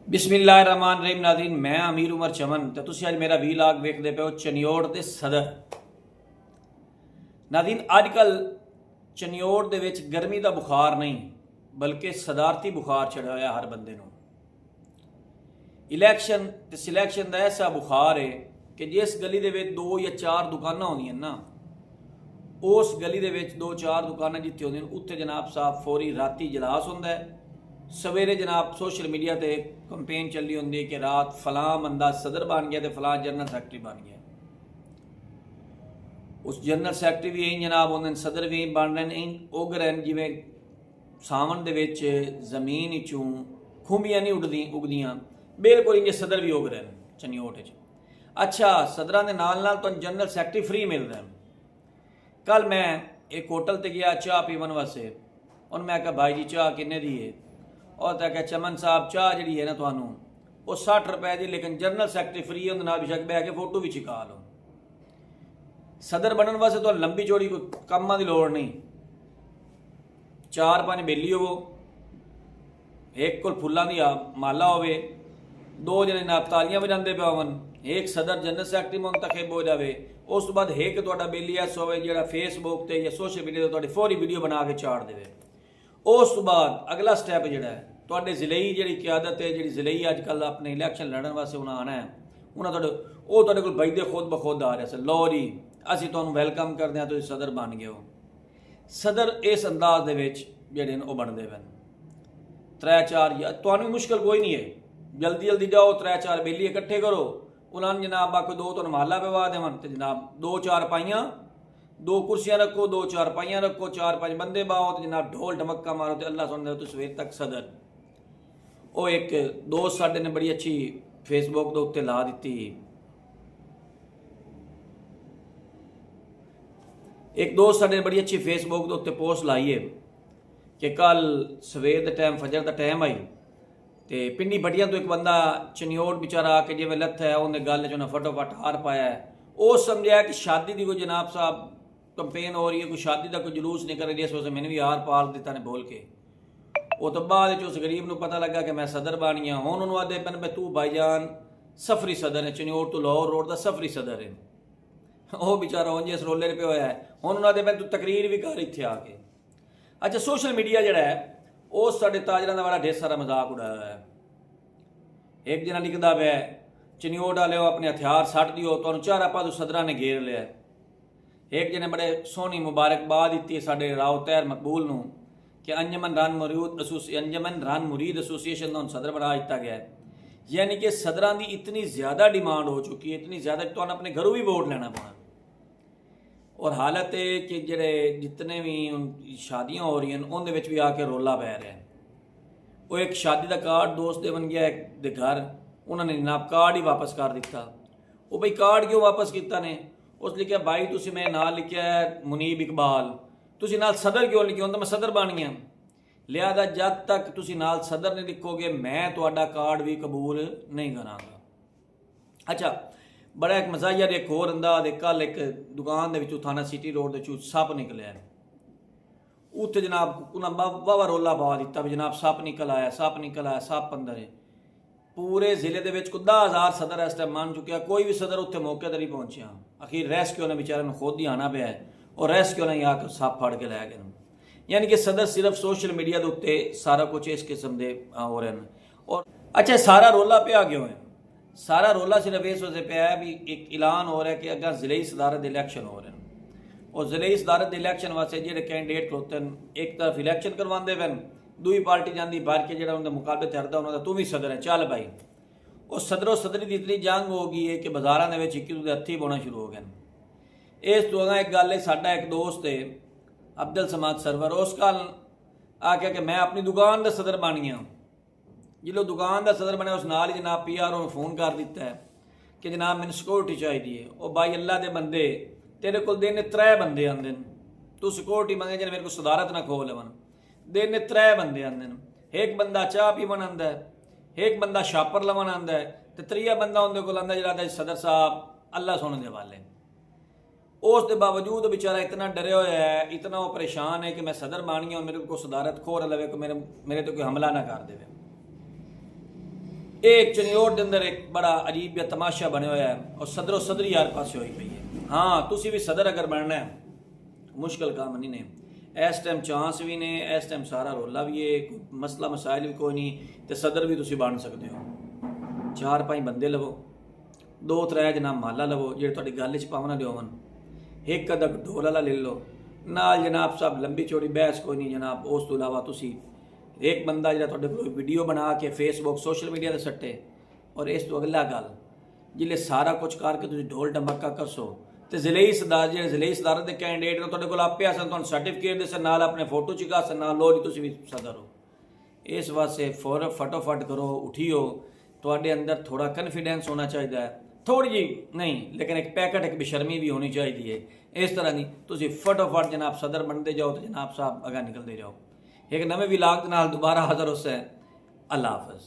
बिस्मिल्लाहिर्रहमानिर्रहीम। नाज़रीन, मैं अमीर उमर चमन तो तुसी अज मेरा वीलाग वेखदे पे हो चनियोड़ ते सदर। नाज़रीन, अजकल चनियोड़ दे विच गर्मी का बुखार नहीं बल्कि सदारती बुखार चढ़ा होया हर बंदे नूं। इलैक्शन ते सिलैक्शन का ऐसा बुखार है कि जिस गली दे विच 2 या 4 दुकानां होंदियां ना, उस गली दे विच 2-4 दुकानां जिथे होंदियां उत्थे जनाब साहब फौरी राती इजलास हुंदा है। सवेरे जनाब सोशल मीडिया ते कंपेन चली होंदी कि रात फलां बंदा सदर बन गया तो फलां जनरल सैकटरी बन गया। उस जनरल सैकटरी भी यही जनाब होंदे, सदर भी बन रहे हैं, उग रहे हैं जिवें सावन दे विच जमीन चों खुंबियां नहीं उगदियां, बिल्कुल इंजे सदर भी उग रहे हैं चनियोट च। अच्छा, सदरां दे नाल नाल तो जनरल सैकटरी फ्री मिल रहे हैं। कल मैं एक होटल ते गया चाह पीवन वास्ते, और मैं कहा भाई जी चाह किन्ने दी है? और तो क्या चमन साहब चाह जी है ना थानू वो 60 रुपए की, लेकिन जनरल सैकटरी फ्री है, उन्हें बेशक बह के फोटो भी छिका लो। सदर बनने वास्ते तो लंबी चौड़ी कोई कम्मां दी लोड़ नहीं, 4-5 बेली हो, एक कोल फुल्लां दी माला होवे, 2 जने नाल तालियां बजांदे पे होवन, एक सदर जनरल सैकटरी मुंतखब हो जाए, उस तो बाद एक तुहाडा बेली ऐसा होवे जिहड़ा फेसबुक ते या सोशल मीडिया ते तुहाडी फौरी वीडियो बना के चाड़ देवे। उस तो बाद अगला स्टैप जिहड़ा है तुहाडे जिलेई जिहड़ी क्यादत है, जिहड़ी जिलेई अजकल अपने इलैक्शन लड़न वास्ते उन्हें आना है, उन्हें तुहाडे कोल बजदे खुद बखुद आ रहे, लो जी असीं तुहानूं वैलकम करदे हां, तुसीं सदर बन गए हो। सदर इस अंदाज दे विच जिहड़े न ओह बनदे पए, 3-4 या तुहानूं मुश्किल कोई नहीं है, जल्दी जल्दी जाओ 3-4 बेली इकट्ठे करो, उन्होंने जनाब आखो 2 तुहानूं माला पवा देवन ते जनाब 2-4 पाइयां, 2 कुर्सियां रखो, 2-4 पाइयां रखो, 4-5 बंदे बाओ तो जनाब ढोल ढमक्का मारो तो अल्लाह सुन दे तो सवेर तक सदर। वो एक दोस्त साडे ने बड़ी अच्छी फेसबुक के उत्ते ला दी, एक दोस्त साडे ने बड़ी अच्छी फेसबुक के उत्ते पोस्ट लाई है कि कल सवेर के टाइम फजर का टाइम आई तो पिंडी बटिया तो एक बंदा चनियोट बेचारा आके जिवें लत्थ है उन्हें गल च उन्हें फटोफट हार पाया है। वो समझा कि शादी की कोई जनाब साहब कंपेन हो रही है, कोई शादी का कोई जुलूस नहीं कर रही, इस वजह मैंने भी हार पाल दिता ने बोल के। वो तो बाद उस गरीब को पता लगा कि मैं सदर बन गया। हुण उन्होंने आदे पैन मैं तू भाईजान सफरी सदर है, चनियोट तो लाहौर रोड का सफरी सदर है। वह बेचारा उंज इस रोले पे होया है, हुण उन्होंने आदे पैन तू तकरीर भी कर इत्थे आके। अच्छा, सोशल मीडिया जिहड़ा है वो साडे ताजरां दा बड़ा ढेर सारा मजाक उड़ाया है। एक जना लिखदा पिया चनियोट वाले अपने हथियार सट दिओ, तुहानूं चारा पासों सदरां ने घेर लिया। एक जने बड़े सोहनी मुबारकबाद दी साडे राव तैर मकबूल नूं कि अंजमन रन मुरीद एसोसीएशन का सदर बना दिता गया है। यानी कि सदरां की इतनी ज़्यादा डिमांड हो चुकी है, इतनी ज़्यादा तो अपने घरों भी वोट लेना पड़ा। और हालत है कि जेडे जितने भी शादियां हो रही हैं उनके भी आके रोला पै रहा है। वो एक शादी का कार्ड दोस्त दे बन गया एक दे घर, उन्होंने जनाब कार्ड ही वापस कर दिता। वो भाई कार्ड क्यों वापस किया ने? उस लिखा भाई तुसी मैं नाल लिखा है मुनीब इकबाल, तुसी नाल सदर क्यों लिखिया? तो मैं सदर बन गया, लिहाजा जब तक तुसी नाल सदर नहीं लिखोगे मैं तुहाडा कार्ड भी कबूल नहीं करांगा। अच्छा, बड़ा एक मजाहिया एक होर अंदाज, कल एक दुकान दे विचों थाना सिटी रोड दे विचों सप निकलिया, उत्थे जनाब उन्हें वावा रोला पा दिता भी जनाब सप निकल आया, सप निकल आया, सप अंदर है। पूरे जिले के 10,000 सदर इस टाइम मान चुके, कोई भी सदर उत्थे मौके पर नहीं पहुंचा। आखिर रेस्क्यू ने बेचारे ने खुद ही आना पाया और रेस्क्यू ने आके सप फड़ के लै गए। यानी कि सदर सिर्फ सोशल मीडिया के उत्ते सारा कुछ इस किस्म के हो रहे हैं। और अच्छा, सारा रोला पिया क्यों है? सारा रोला सिर्फ इस वजह पे है भी एक ऐलान हो रहा है कि अगर जिले सदारत इलैक्शन हो रहे हैं और जिले सदारत इलैक्शन वास्ते जो कैंडिडेट खलोते हैं, एक तरफ इलैक्शन करवाते पे, दूई पार्टी जाती भर के जो उनके मुकाबले चढ़ता उन्होंने तू भी सदर है चल भाई। और सदरों सदरी की इतनी जंग हो गई है कि बाजारों के एक दूसरे हथी पाना शुरू हो गए। इस तो अगर एक गल है, साडा एक दोस्त है अब्दुल समाद सरवर, उस कल आख्या कि मैं अपनी दुकान का सदर बन गया। जो दुकान का सदर बने उस नाल ही जनाब PR ने फोन कर दिता है कि जनाब मैंने सिक्योरिटी चाहिए है। और भाई अल्लाह के बंदे तेरे को दिन 3 बंदे आते हैं, तू सिक्योरिटी मंगे जिन्हें मेरे को सदारत ना खो लेवन। दिन 3 बंदे आते हैं, एक बंदा चाह पीवन आता है, एक बंदा शापर लवन आता है, तो 3 बंदा उनके को आता जरा सदर साहब अल्लाह सुनने के वाले। उस दे बावजूद बेचारा इतना डरे हुआ है, इतना वो परेशान है कि मैं सदर बन गया और मेरे को सदारत खो लवे, मेरे तो कोई हमला ना कर दे। एक चनियोड़ के अंदर एक बड़ा अजीब या तमाशा बने हुआ है और सदरो सदरी यार पास हुई पई है। हाँ तुसी भी सदर अगर बनना है मुश्किल काम नहीं ने इस टाइम चांस भी ने इस टाइम सारा रोला भी है कोई मसला मसाइल भी कोई नहीं तो सदर भी तुसी बन सकते हो। 4-5 बंदे लवो 2-3 जनाब माला लवो जो थोड़ी गल च पावना देवन एक अद्धा ढोल वाला ले लो नाल जनाब साहब लंबी चौड़ी बहस कोई नहीं जनाब। उस तो इलावा तुसी एक बंदा जो थोड़े कोई वीडियो बना के फेसबुक सोशल मीडिया ते सट्टे और इस तो अगला गल जिले सारा कुछ करके तुसी ढोल ढमक्का कसो तो जिले सरदार जो जिले सरदार के कैंडिडेट ने थोड़े को आपे आसन तुहानू सर्टिफिकेट दे नाल अपने फोटो चिका सन नाल लो जी तुसी भी सदर हो। इस वास्ते फटोफट करो उठियो थोड़े अंदर थोड़ा कन्फिडेंस होना चाहिए है थोड़ी जी नहीं लेकिन एक पैकेट एक बेशर्मी भी होनी चाहिए है। इस तरह नहीं तुसी फटोफट जनाब सदर बनते जाओ तो जनाब साहब अगर निकलते जाओ। एक नवे विलाग के नाल दोबारा हाज़र हो से। अल्लाह हाफ़िज़।